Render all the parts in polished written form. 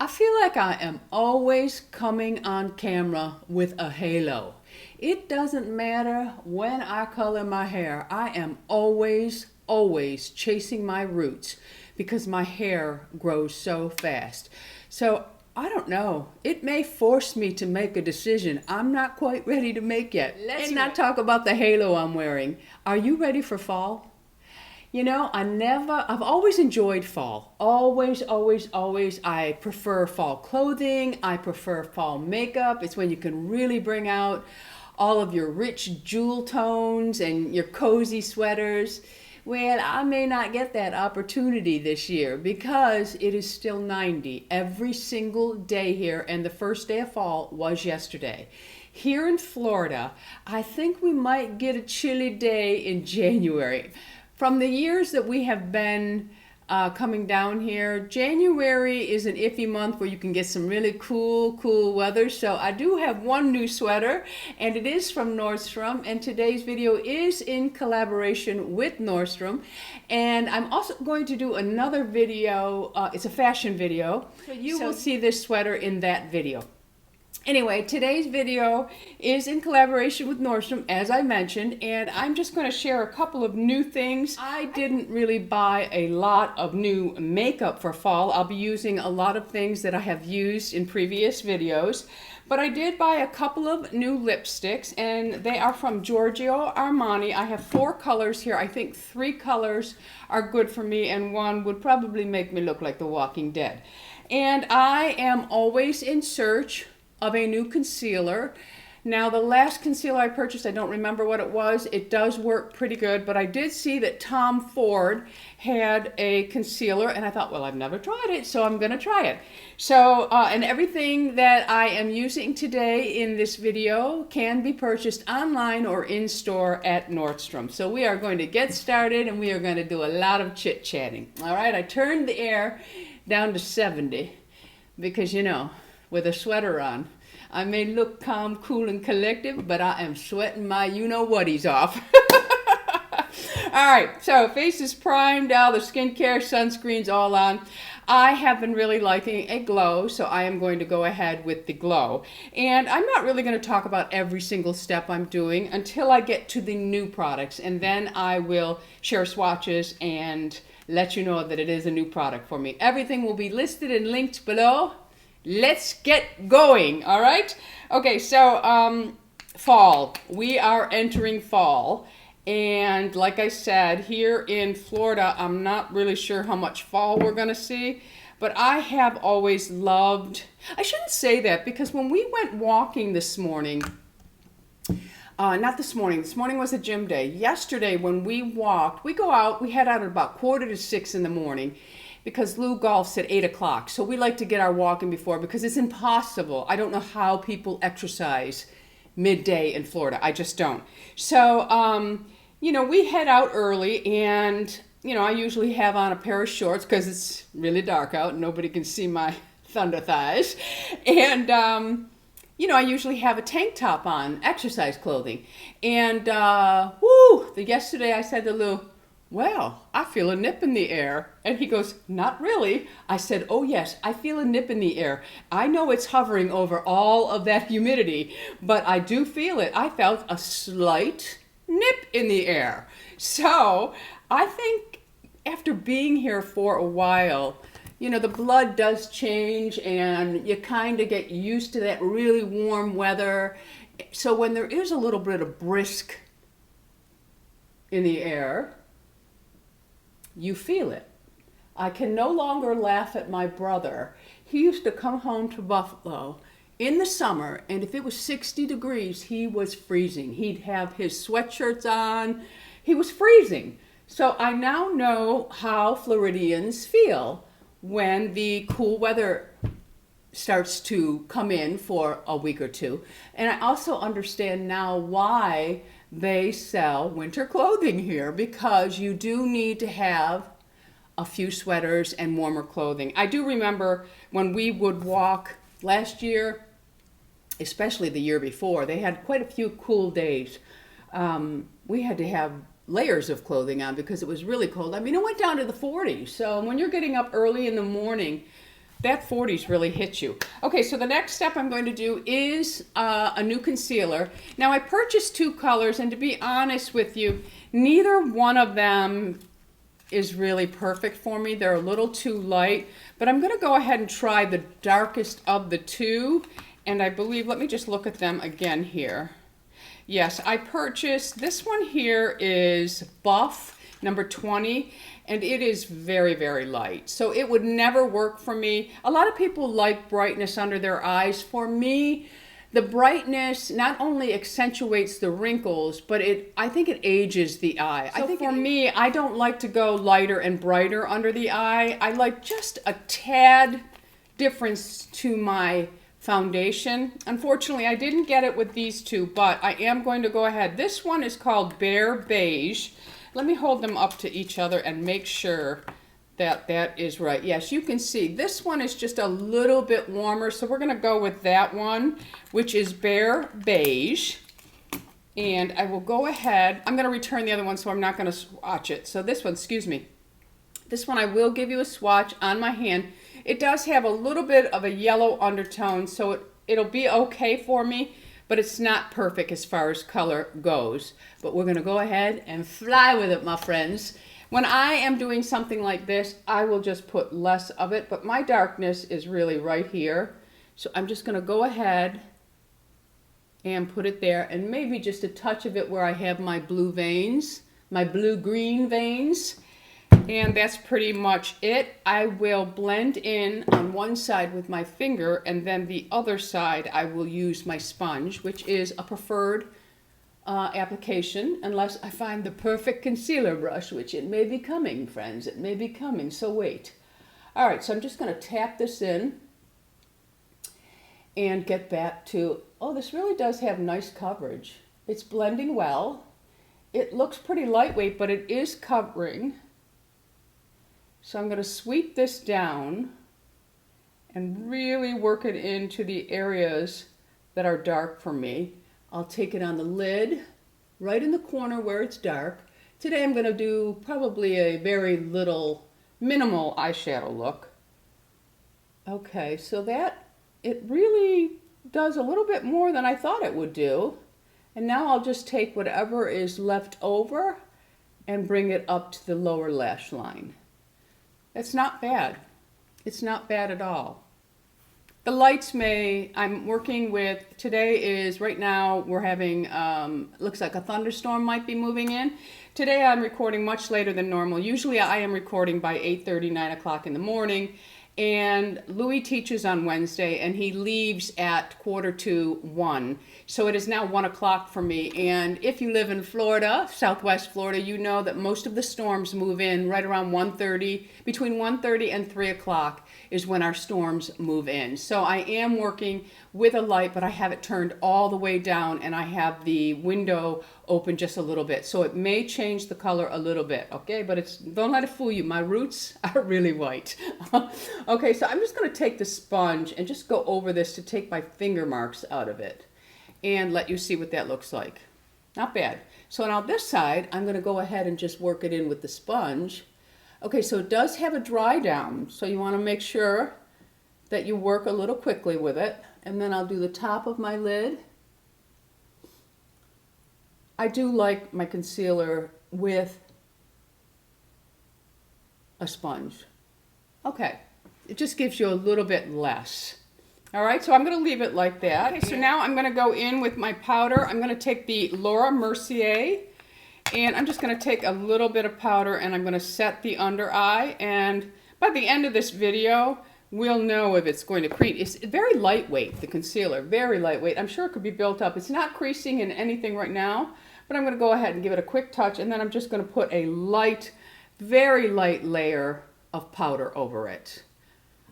I feel like I am always coming on camera with a halo. It doesn't matter when I color my hair. I am always chasing my roots because my hair grows so fast. So I don't know. It may force me to make a decision I'm not quite ready to make yet. Let's not talk about the halo I'm wearing. Are you ready for fall? You know, I've always enjoyed fall. Always. I prefer fall clothing. I prefer fall makeup. It's when you can really bring out all of your rich jewel tones and your cozy sweaters. Well, I may not get that opportunity this year because it is still 90 every single day here, and the first day of fall was yesterday. Here in Florida, I think we might get a chilly day in January. From the years that we have been coming down here, January is an iffy month where you can get some really cool weather. So I do have one new sweater, and it is from Nordstrom, and today's video is in collaboration with Nordstrom. And I'm also going to do another video, it's a fashion video, so you will see this sweater in that video. Anyway, today's video is in collaboration with Nordstrom, as I mentioned, and I'm just going to share a couple of new things. I didn't really buy a lot of new makeup for fall. I'll be using a lot of things that I have used in previous videos, but I did buy a couple of new lipsticks, and they are from Giorgio Armani. I have 4 colors here. I think 3 colors are good for me, and 1 would probably make me look like The Walking Dead. And I am always in search of a new concealer. Now, the last concealer I purchased, I don't remember what it was. It does work pretty good, but I did see that Tom Ford had a concealer, and I thought, well, I've never tried it, so I'm gonna try it. So, and everything that I am using today in this video can be purchased online or in store at Nordstrom. So we are going to get started, and we are going to do a lot of chit-chatting. All right, I turned the air down to 70 because, you know, with a sweater on, I may look calm, cool, and collective, but I am sweating my you-know-whaties off. All right, so face is primed, all the skincare, sunscreen's all on. I have been really liking a glow, so I am going to go ahead with the glow. And I'm not really going to talk about every single step I'm doing until I get to the new products, and then I will share swatches and let you know that it is a new product for me. Everything will be listed and linked below. Let's get going, all right? Okay, so fall. We are entering fall. And like I said, here in Florida, I'm not really sure how much fall we're going to see. But I have always loved, I shouldn't say that, because when we went walking this morning, not this morning was a gym day. Yesterday when we walked, we head out at about 5:45 in the morning, because Lou golfs at 8 o'clock. So we like to get our walking before because it's impossible. I don't know how people exercise midday in Florida. I just don't. So, you know, we head out early, and, you know, I usually have on a pair of shorts because it's really dark out and nobody can see my thunder thighs. And, you know, I usually have a tank top on, exercise clothing. And, yesterday I said to Lou, well, I feel a nip in the air. And he goes, not really. I said, oh yes, I feel a nip in the air. I know it's hovering over all of that humidity, but I do feel it. I felt a slight nip in the air. So I think after being here for a while, you know, the blood does change and you kind of get used to that really warm weather. So when there is a little bit of brisk in the air, you feel it. I can no longer laugh at my brother. He used to come home to Buffalo in the summer, and if it was 60 degrees, he was freezing. He'd have his sweatshirts on. He was freezing. So I now know how Floridians feel when the cool weather starts to come in for a week or two. And I also understand now why they sell winter clothing here, because you do need to have a few sweaters and warmer clothing. I do remember when we would walk last year, especially the year before, they had quite a few cool days. We had to have layers of clothing on because it was really cold. I mean, it went down to the 40s. So when you're getting up early in the morning, that 40s really hit you. Okay, so the next step I'm going to do is a new concealer. Now I purchased 2 colors, and to be honest with you, neither one of them is really perfect for me. They're a little too light, but I'm gonna go ahead and try the darkest of the 2. And I believe, let me just look at them again here. Yes, I purchased, this one here is Buff, number 20, and it is very, very light. So it would never work for me. A lot of people like brightness under their eyes. For me, the brightness not only accentuates the wrinkles, but I think it ages the eye. So I think for me, I don't like to go lighter and brighter under the eye. I like just a tad difference to my foundation. Unfortunately, I didn't get it with these 2, but I am going to go ahead. This one is called Bare Beige. Let me hold them up to each other and make sure that that is right. Yes, you can see this one is just a little bit warmer, so we're going to go with that one, which is Bare Beige. And I will go ahead. I'm going to return the other one, so I'm not going to swatch it. So this one, excuse me. This one I will give you a swatch on my hand. It does have a little bit of a yellow undertone, so it'll be okay for me, but it's not perfect as far as color goes. But we're going to go ahead and fly with it, my friends. When I am doing something like this, I will just put less of it, but my darkness is really right here. So I'm just going to go ahead and put it there, and maybe just a touch of it where I have my blue veins, my blue-green veins. And that's pretty much it. I will blend in on one side with my finger, and then the other side I will use my sponge, which is a preferred application, unless I find the perfect concealer brush, which it may be coming, friends. It may be coming, so wait. All right, so I'm just going to tap this in and get back to, oh, this really does have nice coverage. It's blending well. It looks pretty lightweight, but it is covering. So I'm going to sweep this down and really work it into the areas that are dark for me. I'll take it on the lid, right in the corner where it's dark. Today I'm going to do probably a very little, minimal eyeshadow look. Okay, so that, it really does a little bit more than I thought it would do. And now I'll just take whatever is left over and bring it up to the lower lash line. It's not bad. It's not bad at all. The lights I'm working with, today is, right now we're having, looks like a thunderstorm might be moving in. Today I'm recording much later than normal. Usually I am recording by 8:30, 9 o'clock in the morning. And Louis teaches on Wednesday, and he leaves at 1:45. So it is now 1 o'clock for me. And if you live in Florida, Southwest Florida, you know that most of the storms move in right around 1:30. Between 1:30 and 3 o'clock is when our storms move in. So I am working with a light, but I have it turned all the way down, and I have the window open just a little bit. So it may change the color a little bit, okay? But don't let it fool you. My roots are really white. Okay, so I'm just going to take the sponge and just go over this to take my finger marks out of it and let you see what that looks like. Not bad. So now this side, I'm going to go ahead and just work it in with the sponge. Okay, so it does have a dry down, so you want to make sure that you work a little quickly with it. And then I'll do the top of my lid. I do like my concealer with a sponge. Okay, it just gives you a little bit less. All right, so I'm going to leave it like that. Okay, so now I'm going to go in with my powder. I'm going to take the Laura Mercier, and I'm just going to take a little bit of powder, and I'm going to set the under eye. And by the end of this video, we'll know if it's going to crease. It's very lightweight, the concealer, very lightweight. I'm sure it could be built up. It's not creasing in anything right now, but I'm going to go ahead and give it a quick touch, and then I'm just going to put a light, very light layer of powder over it.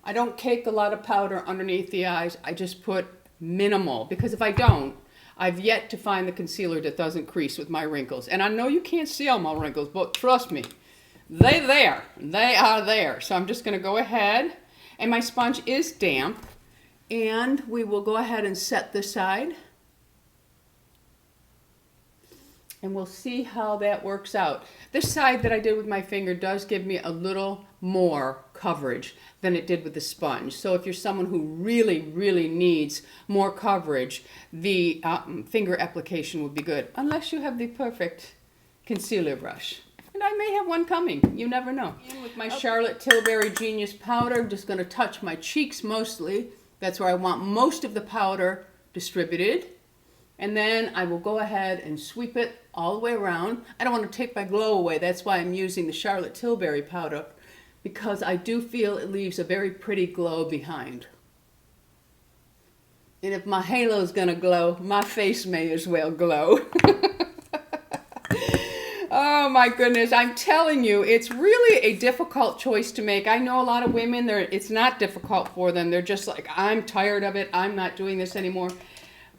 I don't cake a lot of powder underneath the eyes. I just put minimal, because if I don't, I've yet to find the concealer that doesn't crease with my wrinkles. And I know you can't see all my wrinkles, but trust me, they're there. They are there. So I'm just going to go ahead, and my sponge is damp, and we will go ahead and set this side. And we'll see how that works out. This side that I did with my finger does give me a little more coverage than it did with the sponge. So if you're someone who really, really needs more coverage, the finger application would be good, unless you have the perfect concealer brush. And I may have one coming. You never know. And with my Charlotte Tilbury Genius powder, I'm just going to touch my cheeks mostly. That's where I want most of the powder distributed. And then I will go ahead and sweep it all the way around. I don't want to take my glow away. That's why I'm using the Charlotte Tilbury powder, because I do feel it leaves a very pretty glow behind. And if my halo is going to glow, my face may as well glow. Oh my goodness, I'm telling you, it's really a difficult choice to make. I know a lot of women, it's not difficult for them. They're just like, I'm tired of it. I'm not doing this anymore.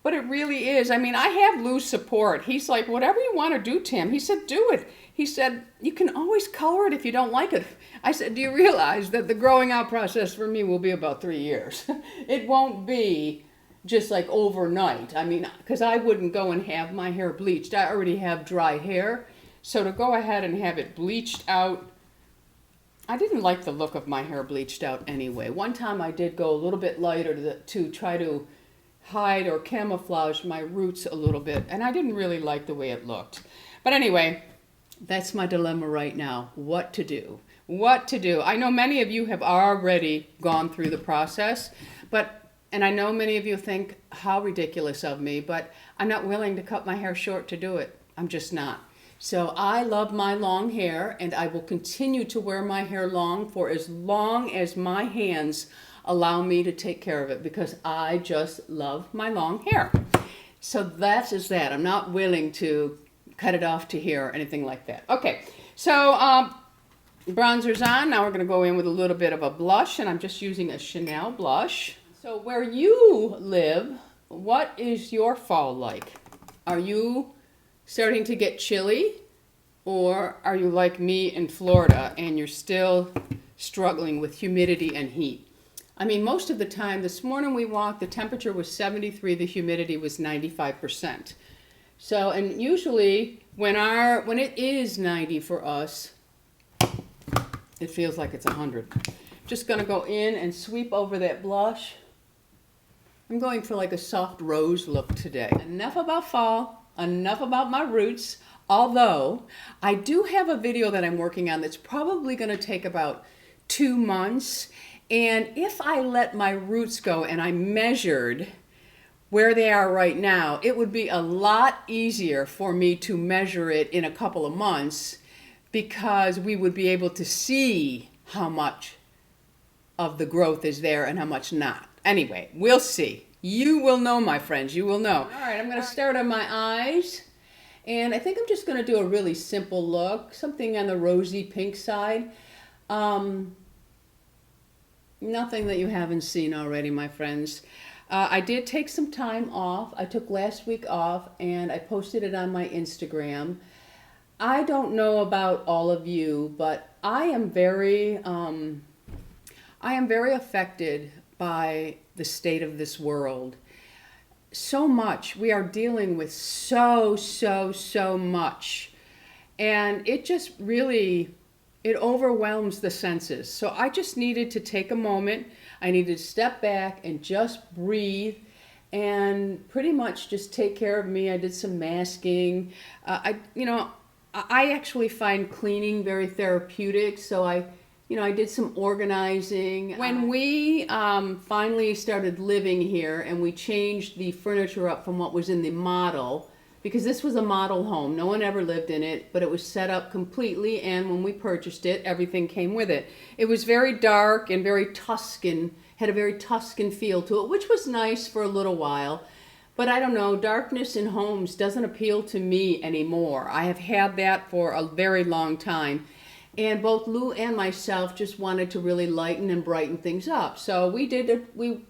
But it really is. I mean, I have Lou's support. He's like, whatever you want to do, Tim. He said, do it. He said, you can always color it if you don't like it. I said, do you realize that the growing out process for me will be about 3 years? It won't be just like overnight. I mean, because I wouldn't go and have my hair bleached. I already have dry hair. So to go ahead and have it bleached out, I didn't like the look of my hair bleached out anyway. One time I did go a little bit lighter to try to hide or camouflage my roots a little bit, and I didn't really like the way it looked. But anyway, that's my dilemma right now. What to do? What to do? I know many of you have already gone through the process, and I know many of you think how ridiculous of me, but I'm not willing to cut my hair short to do it. I'm just not. So I love my long hair, and I will continue to wear my hair long for as long as my hands allow me to take care of it, because I just love my long hair. So that is that. I'm not willing to cut it off to here or anything like that. Okay, so bronzer's on. Now we're going to go in with a little bit of a blush, and I'm just using a Chanel blush. So where you live, what is your fall like? Are you starting to get chilly, or are you like me in Florida and you're still struggling with humidity and heat? I mean, most of the time, this morning we walked, the temperature was 73, the humidity was 95%. So, and usually when it is 90 for us, it feels like it's 100. Just gonna go in and sweep over that blush. I'm going for like a soft rose look today. Enough about fall. Enough about my roots, although I do have a video that I'm working on that's probably going to take about 2 months. And if I let my roots go and I measured where they are right now, it would be a lot easier for me to measure it in a couple of months, because we would be able to see how much of the growth is there and how much not. Anyway, we'll see. You will know, my friends. You will know. All right, I'm going to start on my eyes. And I think I'm just going to do a really simple look. Something on the rosy pink side. Nothing that you haven't seen already, my friends. I did take some time off. I took last week off, and I posted it on my Instagram. I don't know about all of you, but I am very affected by the state of this world. So much. We are dealing with so much. And it just really, it overwhelms the senses. So I just needed to take a moment. I needed to step back and just breathe and pretty much just take care of me. I did some masking. I actually find cleaning very therapeutic. So I did some organizing. When we finally started living here and we changed the furniture up from what was in the model, because this was a model home. No one ever lived in it, but it was set up completely, and when we purchased it, everything came with it. It was very dark and very Tuscan, had a very Tuscan feel to it, which was nice for a little while. But I don't know, darkness in homes doesn't appeal to me anymore. I have had that for a very long time. And both Lou and myself just wanted to really lighten and brighten things up. So we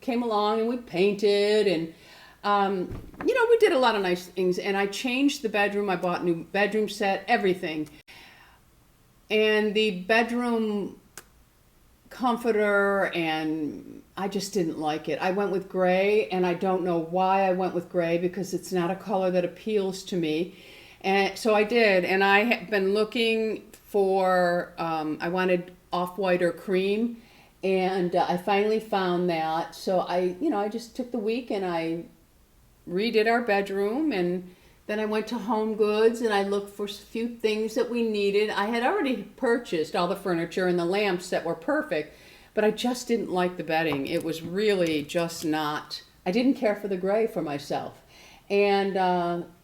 came along and we painted, and we did a lot of nice things. And I changed the bedroom. I bought a new bedroom set, everything. And the bedroom comforter, and I just didn't like it. I went with gray, and I don't know why I went with gray, because it's not a color that appeals to me. And so I did, and I have been looking for, I wanted off-white or cream. And I finally found that. So I just took the week and I redid our bedroom, and then I went to Home Goods and I looked for a few things that we needed. I had already purchased all the furniture and the lamps that were perfect, but I just didn't like the bedding. It was really just not, I didn't care for the gray for myself. And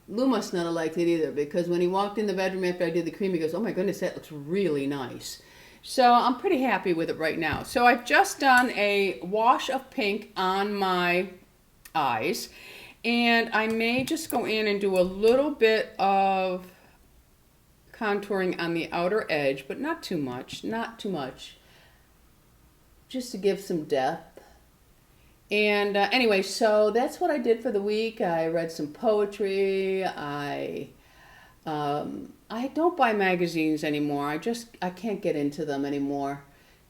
Lou must not have liked it either, because when he walked in the bedroom after I did the cream, he goes, "Oh my goodness, that looks really nice." So I'm pretty happy with it right now. So I've just done a wash of pink on my eyes. And I may just go in and do a little bit of contouring on the outer edge, but not too much, just to give some depth. And anyway, so that's what I did for the week. I read some poetry. I don't buy magazines anymore. I can't get into them anymore.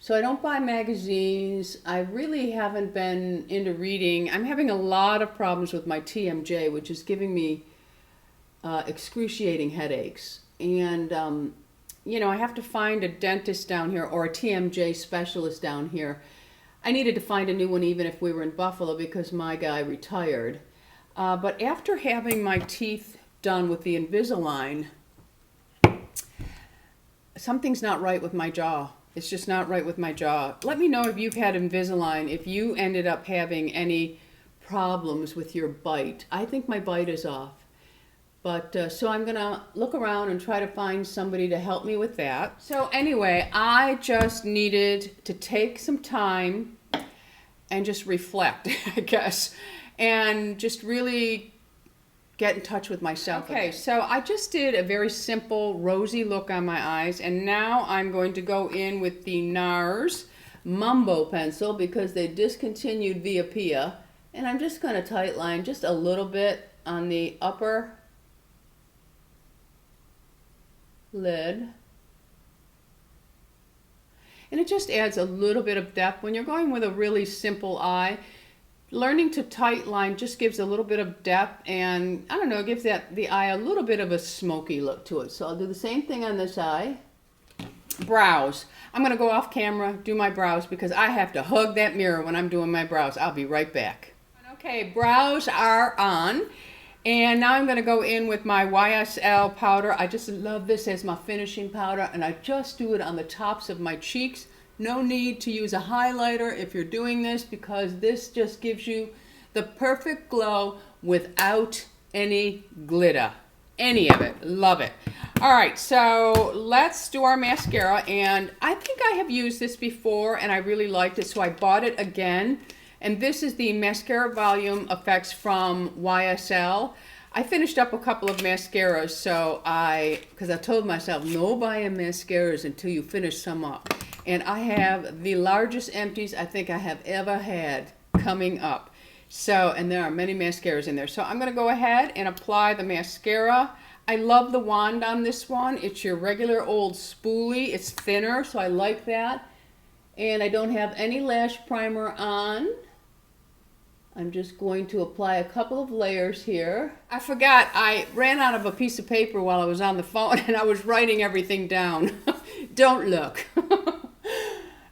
So I don't buy magazines. I really haven't been into reading. I'm having a lot of problems with my TMJ, which is giving me excruciating headaches. And, I have to find a dentist down here or a TMJ specialist down here. I needed to find a new one even if we were in Buffalo, because my guy retired. But after having my teeth done with the Invisalign, something's not right with my jaw. It's just not right with my jaw. Let me know if you've had Invisalign, if you ended up having any problems with your bite. I think my bite is off. But so I'm going to look around and try to find somebody to help me with that. So anyway, I just needed to take some time and just reflect, I guess, and just really get in touch with myself. Okay, so I just did a very simple rosy look on my eyes, and now I'm going to go in with the NARS Mumbo pencil because they discontinued Via Pia, and I'm just going to tight line just a little bit on the upper lid. And it just adds a little bit of depth. When you're going with a really simple eye, learning to tight line just gives a little bit of depth, and I don't know, it gives the eye a little bit of a smoky look to it. So I'll do the same thing on this eye. Brows. I'm going to go off camera, do my brows, because I have to hug that mirror when I'm doing my brows. I'll be right back. Okay, brows are on. And now I'm going to go in with my YSL powder. I just love this as my finishing powder, and I just do it on the tops of my cheeks. No need to use a highlighter if you're doing this, because this just gives you the perfect glow without any glitter. Any of it. Love it. All right, so let's do our mascara. And I think I have used this before, and I really liked it, so I bought it again. And this is the Mascara Volume Effects from YSL. I finished up a couple of mascaras, so because I told myself, no buying mascaras until you finish some up. And I have the largest empties I think I have ever had coming up. So, and there are many mascaras in there. So I'm going to go ahead and apply the mascara. I love the wand on this one. It's your regular old spoolie. It's thinner, so I like that. And I don't have any lash primer on. I'm just going to apply a couple of layers here. I forgot, I ran out of a piece of paper while I was on the phone and I was writing everything down. Don't look.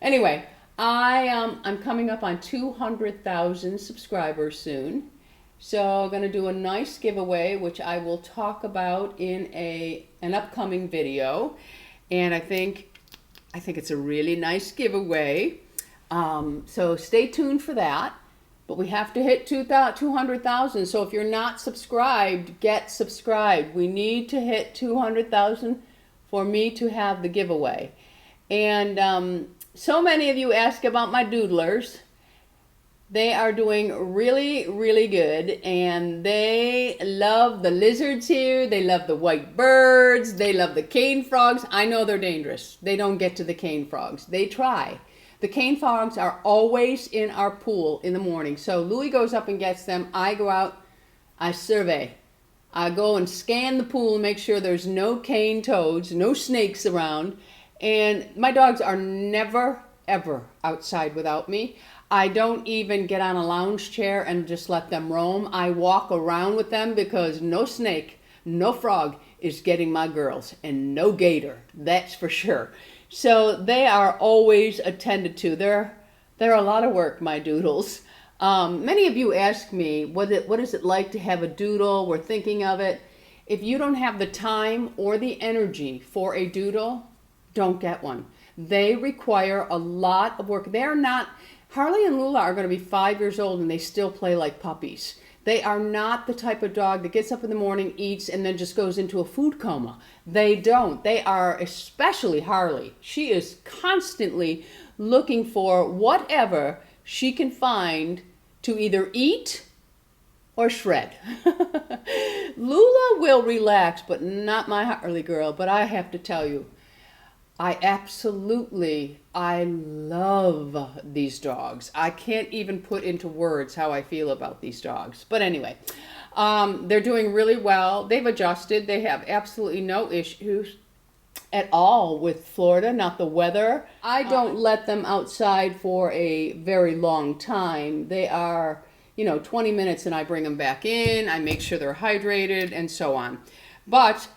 Anyway, I'm coming up on 200,000 subscribers soon. So I'm going to do a nice giveaway, which I will talk about in an upcoming video. And I think it's a really nice giveaway. So stay tuned for that. But we have to hit 200,000. So if you're not subscribed, get subscribed. We need to hit 200,000 for me to have the giveaway. And so many of you ask about my doodlers. They are doing really, really good. And they love the lizards here. They love the white birds. They love the cane frogs. I know they're dangerous. They don't get to the cane frogs. They try. The cane frogs are always in our pool in the morning. So Louis goes up and gets them. I go out, I survey. I go and scan the pool and make sure there's no cane toads, no snakes around. And my dogs are never, ever outside without me. I don't even get on a lounge chair and just let them roam. I walk around with them because no snake, no frog is getting my girls, and no gator, that's for sure. So they are always attended to. They're a lot of work, my doodles. Many of you ask me, what is it like to have a doodle? We're thinking of it. If you don't have the time or the energy for a doodle, don't get one. They require a lot of work. They're not, Harley and Lula are going to be 5 years old and they still play like puppies. They are not the type of dog that gets up in the morning, eats, and then just goes into a food coma. They don't. They are, especially Harley. She is constantly looking for whatever she can find to either eat or shred. Lula will relax, but not my Harley girl. But I have to tell you, I love these dogs. I can't even put into words how I feel about these dogs. But anyway, they're doing really well. They've adjusted. They have absolutely no issues at all with Florida, not the weather. I don't let them outside for a very long time. They are, 20 minutes and I bring them back in. I make sure they're hydrated and so on. But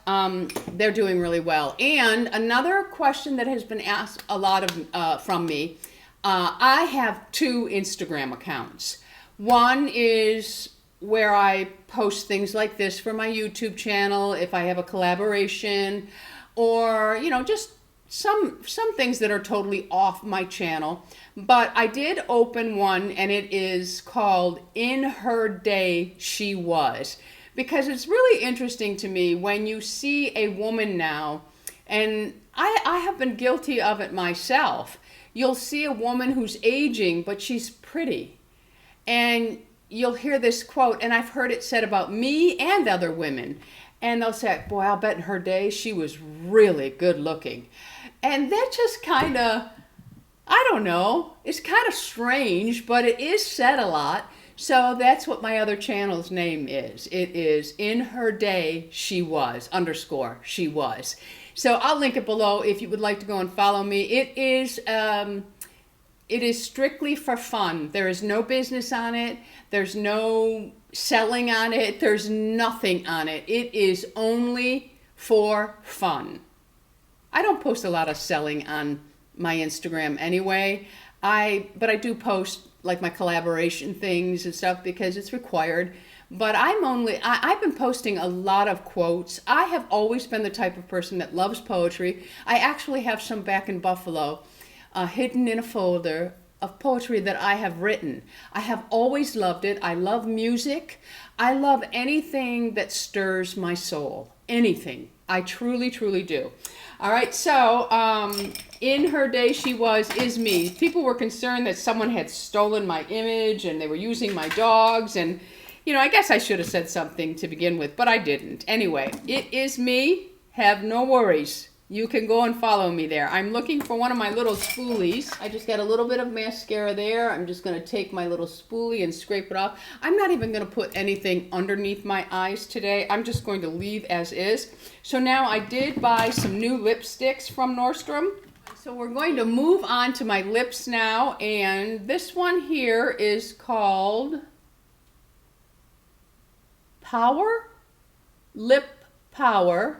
they're doing really well. And another question that has been asked a lot of from me, I have 2 Instagram accounts. One is where I post things like this for my YouTube channel, if I have a collaboration, or, just some things that are totally off my channel. But I did open one, and it is called In Her Day She Was. Because it's really interesting to me when you see a woman now, and I have been guilty of it myself. You'll see a woman who's aging, but she's pretty. And you'll hear this quote, and I've heard it said about me and other women. And they'll say, boy, I'll bet in her day she was really good looking. And that just kind of, I don't know, it's kind of strange, but it is said a lot. So that's what my other channel's name is. It is In Her Day She Was, _ she was. So I'll link it below if you would like to go and follow me. It is strictly for fun. There is no business on it. There's no selling on it. There's nothing on it. It is only for fun. I don't post a lot of selling on my Instagram anyway. But I do post like my collaboration things and stuff because it's required. But I've been posting a lot of quotes. I have always been the type of person that loves poetry. I actually have some back in Buffalo hidden in a folder of poetry that I have written. I have always loved it. I love music. I love anything that stirs my soul. Anything. I truly, truly do. All right, so In Her Day She Was is me. People were concerned that someone had stolen my image and they were using my dogs. And, I guess I should have said something to begin with, but I didn't. Anyway, it is me. Have no worries. You can go and follow me there. I'm looking for one of my little spoolies. I just got a little bit of mascara there. I'm just going to take my little spoolie and scrape it off. I'm not even going to put anything underneath my eyes today. I'm just going to leave as is. So now I did buy some new lipsticks from Nordstrom. So we're going to move on to my lips now. And this one here is called Power Lip Power.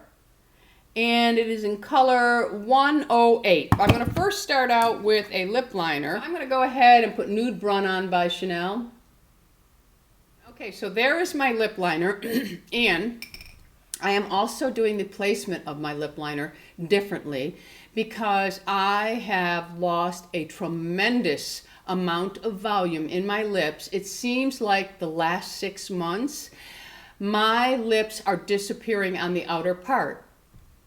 And it is in color 108. I'm going to first start out with a lip liner. I'm going to go ahead and put Nude Brun on by Chanel. Okay, so there is my lip liner. And I am also doing the placement of my lip liner differently because I have lost a tremendous amount of volume in my lips. It seems like the last 6 months, my lips are disappearing on the outer part.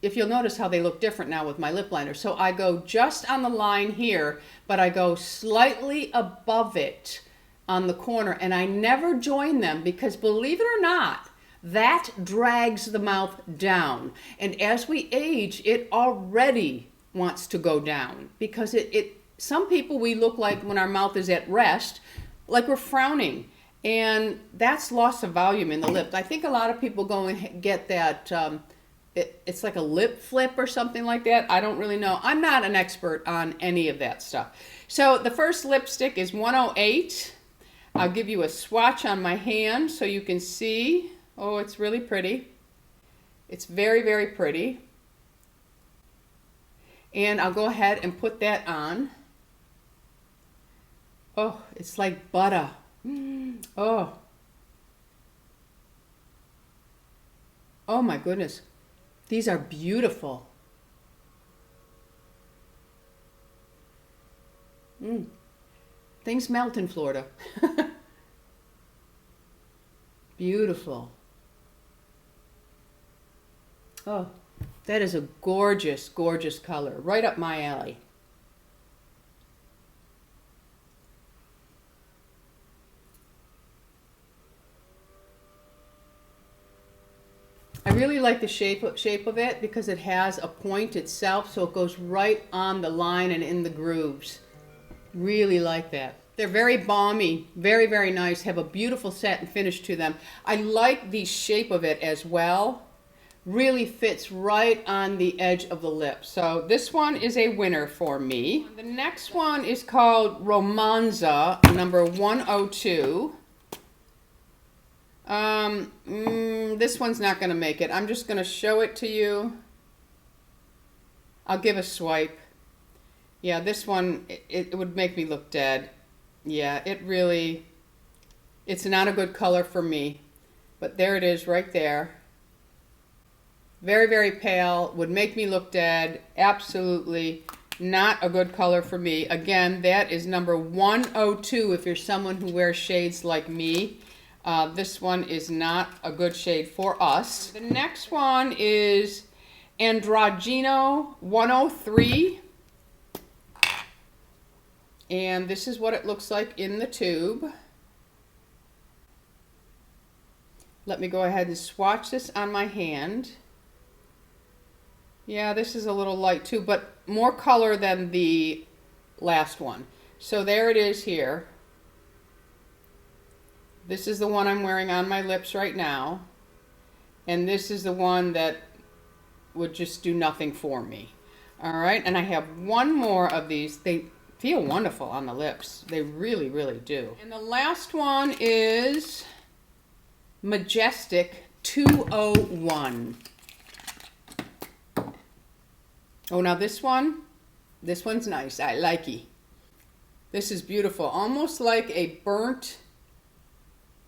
If you'll notice how they look different now with my lip liner. So I go just on the line here, but I go slightly above it on the corner, and I never join them because, believe it or not, that drags the mouth down. And as we age, it already wants to go down because some people, we look like when our mouth is at rest, like we're frowning. And that's loss of volume in the lip. I think a lot of people go and get that, it's like a lip flip or something like that. I don't really know. I'm not an expert on any of that stuff. So the first lipstick is 108. I'll give you a swatch on my hand so you can see. Oh, it's really pretty. It's very, very pretty. And I'll go ahead and put that on. Oh, it's like butter. Oh. Oh my goodness. These are beautiful. Things melt in Florida. Beautiful. Oh, that is a gorgeous, gorgeous color. Right up my alley. I really like the shape of it because it has a point itself, so it goes right on the line and in the grooves. Really like that. They're very balmy, very, very nice, have a beautiful satin finish to them. I like the shape of it as well. Really fits right on the edge of the lip. So this one is a winner for me. The next one is called Romanza Number 102. This one's not going to make it. I'm just going to show it to you. I'll give a swipe. Yeah, this one, it would make me look dead. Yeah, it's not a good color for me. But there it is right there. Very, very pale, would make me look dead. Absolutely not a good color for me. Again, that is number 102 if you're someone who wears shades like me. This one is not a good shade for us. The next one is Androgino 103. And this is what it looks like in the tube. Let me go ahead and swatch this on my hand. Yeah, this is a little light too, but more color than the last one. So there it is here. This is the one I'm wearing on my lips right now. And this is the one that would just do nothing for me. All right, and I have one more of these. They feel wonderful on the lips. They really, really do. And the last one is Majestic 201. Oh, now this one's nice. I like it. This is beautiful. Almost like a burnt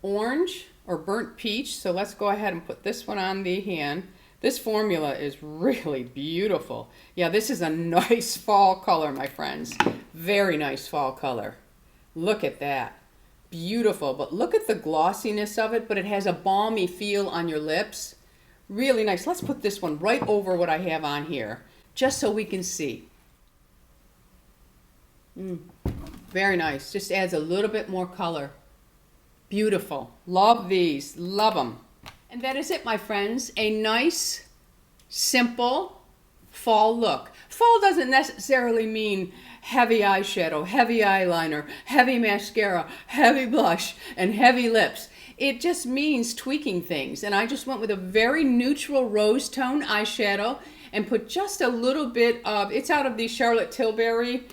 orange or burnt peach. So let's go ahead and put this one on the hand. This formula is really beautiful. Yeah, this is a nice fall color, my friends. Very nice fall color. Look at that. Beautiful. But look at the glossiness of it, but it has a balmy feel on your lips. Really nice. Let's put this one right over what I have on here, just so we can see. Very nice. Just adds a little bit more color. Beautiful. Love these. Love them. And that is it, my friends. A nice, simple fall look. Fall doesn't necessarily mean heavy eyeshadow, heavy eyeliner, heavy mascara, heavy blush, and heavy lips. It just means tweaking things. And I just went with a very neutral rose tone eyeshadow and put just a little bit of, it's out of the Charlotte Tilbury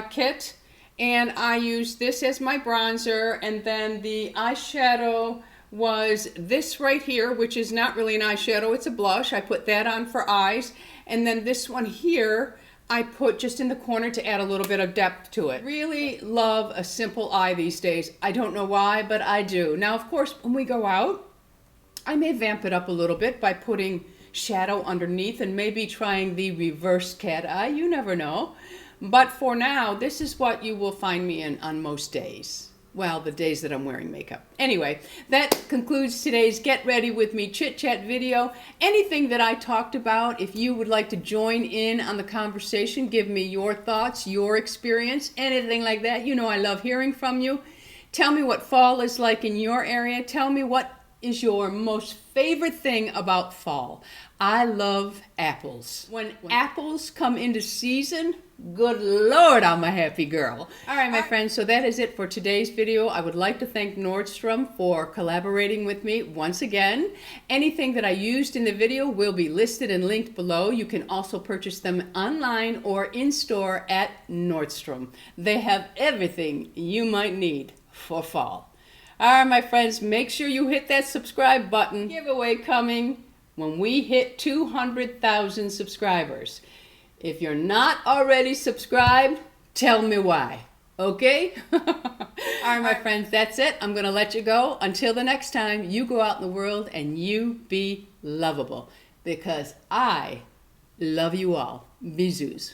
kit. And I used this as my bronzer, and then the eyeshadow was this right here, which is not really an eyeshadow, it's a blush. I put that on for eyes. And then this one here, I put just in the corner to add a little bit of depth to it. Really love a simple eye these days. I don't know why, but I do. Now, of course, when we go out, I may vamp it up a little bit by putting shadow underneath and maybe trying the reverse cat eye. You never know. But for now, this is what you will find me in on most days. Well, the days that I'm wearing makeup. Anyway, that concludes today's Get Ready With Me Chit Chat video. Anything that I talked about, if you would like to join in on the conversation, give me your thoughts, your experience, anything like that. You know I love hearing from you. Tell me what fall is like in your area. Tell me what is your most favorite thing about fall. I love apples. When apples come into season, good Lord, I'm a happy girl. All right, my friends, so that is it for today's video. I would like to thank Nordstrom for collaborating with me once again. Anything that I used in the video will be listed and linked below. You can also purchase them online or in-store at Nordstrom. They have everything you might need for fall. All right, my friends, make sure you hit that subscribe button. Giveaway coming when we hit 200,000 subscribers. If you're not already subscribed, tell me why. Okay? All right, my friends, that's it. I'm going to let you go. Until the next time, you go out in the world and you be lovable. Because I love you all. Bisous.